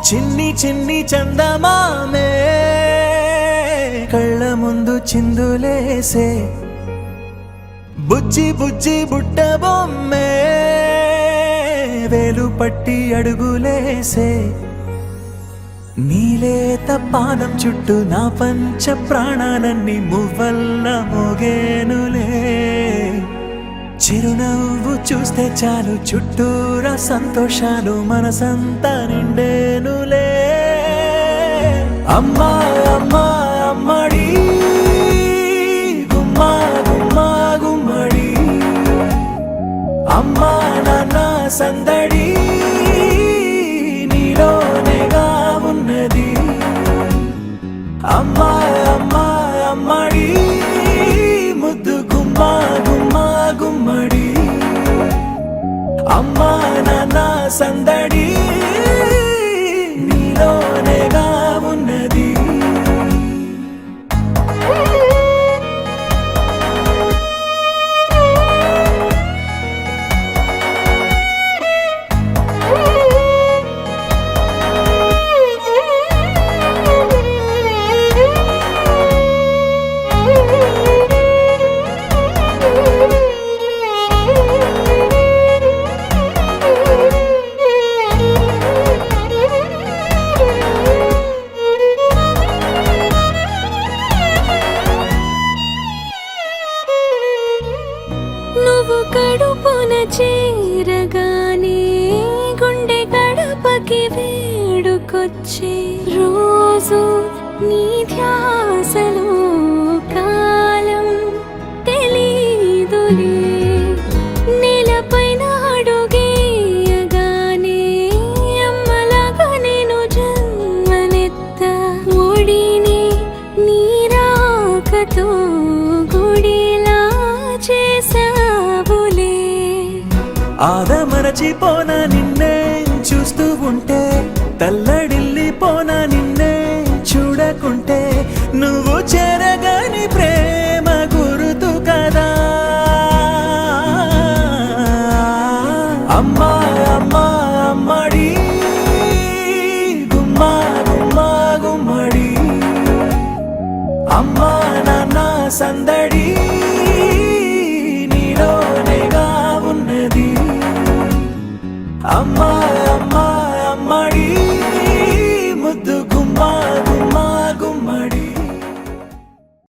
చిన్ని చిన్ని చందమామే కళ్ళ ముందు చిందులేసే బుజ్జి బుజ్జి బుట్ట బొమ్మే వేలు పట్టి అడుగులేసే నీలేత పాదం చుట్టూ నా పంచ ప్రాణాలన్నీ మువ్వల్ల మోగేనులే చిరునవ్వు చూస్తే చాలు చుట్టూరా సంతోషాలు మనసంతా నిండేనులే అమ్మా అమ్మా అమ్మడి గుమ్మా గుమ్మా గుమ్మడి అమ్మా నాన్న సందడి నీలోనేగా ఉన్నది అమ్మా అమ్మా అమ్మడి ముద్దు గుమ్మా గుమ్మా గుమ్మడి అమ్మా నాన్న సందడి నీలోనేగా ఉన్నది నువ్వు కడుపున చేరగానే గుండె గడపకి వేడుకొచ్చే రోజు నీ ధ్యాసలో కాలం తెలీదులే నేలపైన అడుగేయగానే అమ్మలాగా నేను జన్మనెత్త ఒడిని నీ రాకతో గుడిలా చేసావులే ఆదమరచిపోనా నిన్నే చూస్తూ ఉంటే తల్లడిల్లిపోనా నిన్నే చూడకుంటే నువ్వు చెరగని ప్రేమ గురుతు కదా అమ్మా అమ్మా అమ్మడి గుమ్మా గుమ్మా గుమ్మడి అమ్మా నాన్న సందడి